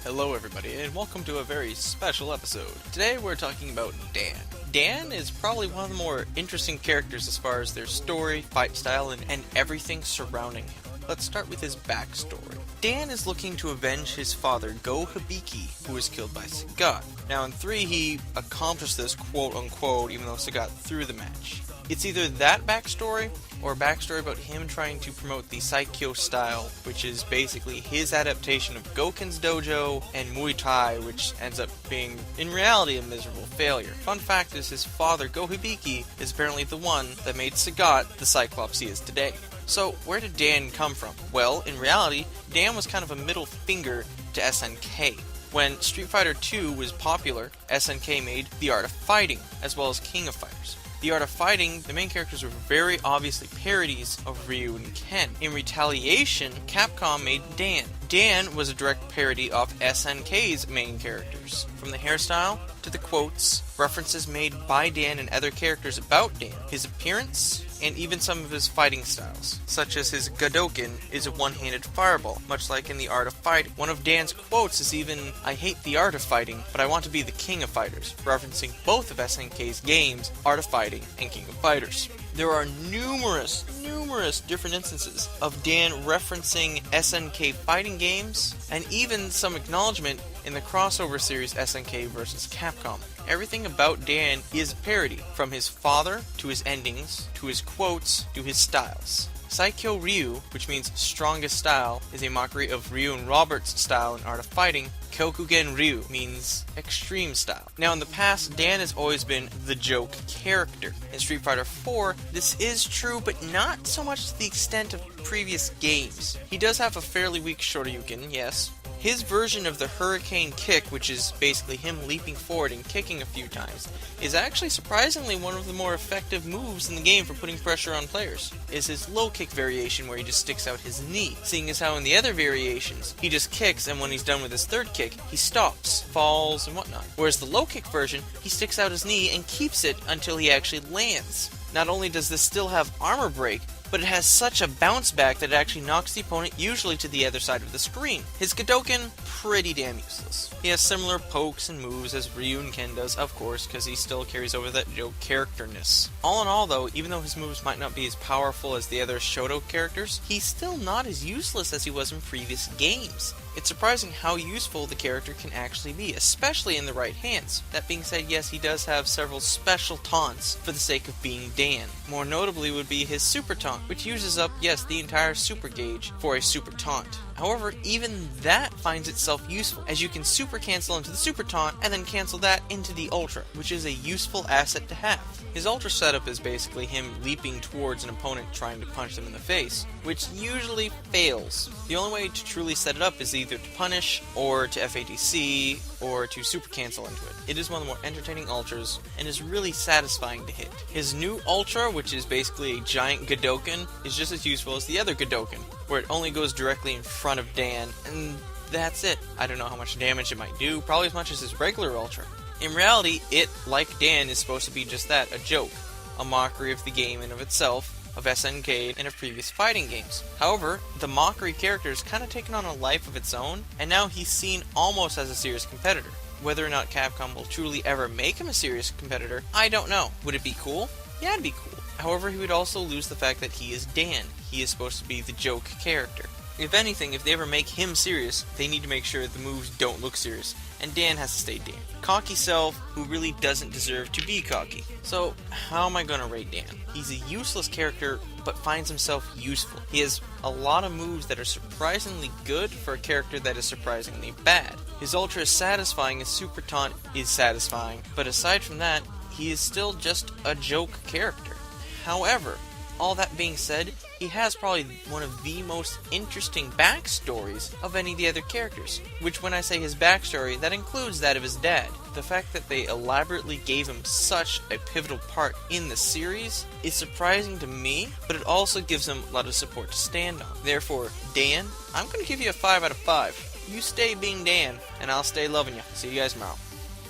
Hello everybody, and welcome to a very special episode. Today we're talking about Dan. Dan is probably one of the more interesting characters as far as their story, fight style, and everything surrounding him. Let's start with his backstory. Dan is looking to avenge his father, Go-Hibiki, who was killed by Sagat. Now in 3 he accomplished this quote-unquote, even though Sagat threw the match. It's either that backstory, or a backstory about him trying to promote the Saikyo style, which is basically his adaptation of Goken's dojo and Muay Thai, which ends up being, in reality, a miserable failure. Fun fact is his father, Go-Hibiki, is apparently the one that made Sagat the Cyclops he is today. So, where did Dan come from? Well, in reality, Dan was kind of a middle finger to SNK. When Street Fighter II was popular, SNK made The Art of Fighting, as well as King of Fighters. The Art of Fighting, the main characters were very obviously parodies of Ryu and Ken. In retaliation, Capcom made Dan. Dan was a direct parody of SNK's main characters. From the hairstyle, to the quotes, references made by Dan and other characters about Dan, his appearance, and even some of his fighting styles, such as his Godoken is a one-handed fireball, much like in The Art of Fighting. One of Dan's quotes is even, "I hate the art of fighting, but I want to be the king of fighters," referencing both of SNK's games, Art of Fighting and King of Fighters. There are numerous different instances of Dan referencing SNK fighting games, and even some acknowledgement in the crossover series SNK vs. Capcom. Everything about Dan is a parody, from his father, to his endings, to his quotes, to his styles. Saikyo Ryu, which means strongest style, is a mockery of Ryu and Robert's style in Art of Fighting. Kyokugen Ryu means extreme style. Now in the past, Dan has always been the joke character. In Street Fighter 4, this is true, but not so much to the extent of previous games. He does have a fairly weak Shoryuken, yes. His version of the Hurricane Kick, which is basically him leaping forward and kicking a few times, is actually surprisingly one of the more effective moves in the game for putting pressure on players. Is his low kick variation, where he just sticks out his knee, seeing as how in the other variations, he just kicks, and when he's done with his third kick, he stops, falls, and whatnot. Whereas the low kick version, he sticks out his knee and keeps it until he actually lands. Not only does this still have armor break, but it has such a bounce back that it actually knocks the opponent usually to the other side of the screen. His Godoken, pretty damn useless. He has similar pokes and moves as Ryu and Ken does, of course, because he still carries over that joke characterness. All in all though, even though his moves might not be as powerful as the other Shoto characters, he's still not as useless as he was in previous games. It's surprising how useful the character can actually be, especially in the right hands. That being said, yes, he does have several special taunts for the sake of being Dan. More notably would be his super taunt, which uses up, yes, the entire super gauge for a super taunt. However, even that finds itself useful, as you can super cancel into the super taunt and then cancel that into the ultra, which is a useful asset to have. His ultra setup is basically him leaping towards an opponent trying to punch them in the face, which usually fails. The only way to truly set it up is either to punish, or to FADC, or to super cancel into it. It is one of the more entertaining ultras, and is really satisfying to hit. His new ultra, which is basically a giant Godoken, is just as useful as the other Godoken, where it only goes directly in front of Dan, and that's it. I don't know how much damage it might do, probably as much as his regular ultra. In reality, it, like Dan, is supposed to be just that, a joke, a mockery of the game and of itself, of SNK, and of previous fighting games. However, the mockery character has kind of taken on a life of its own, and now he's seen almost as a serious competitor. Whether or not Capcom will truly ever make him a serious competitor, I don't know. Would it be cool? Yeah, it'd be cool. However, he would also lose the fact that he is Dan. He is supposed to be the joke character. If anything, if they ever make him serious, they need to make sure the moves don't look serious, and Dan has to stay Dan. Cocky self who really doesn't deserve to be cocky. So, how am I gonna rate Dan? He's a useless character, but finds himself useful. He has a lot of moves that are surprisingly good for a character that is surprisingly bad. His ultra is satisfying, his super taunt is satisfying, but aside from that, he is still just a joke character. However, all that being said, he has probably one of the most interesting backstories of any of the other characters. Which, when I say his backstory, that includes that of his dad. The fact that they elaborately gave him such a pivotal part in the series is surprising to me, but it also gives him a lot of support to stand on. Therefore, Dan, I'm going to give you a 5 out of 5. You stay being Dan, and I'll stay loving you. See you guys tomorrow.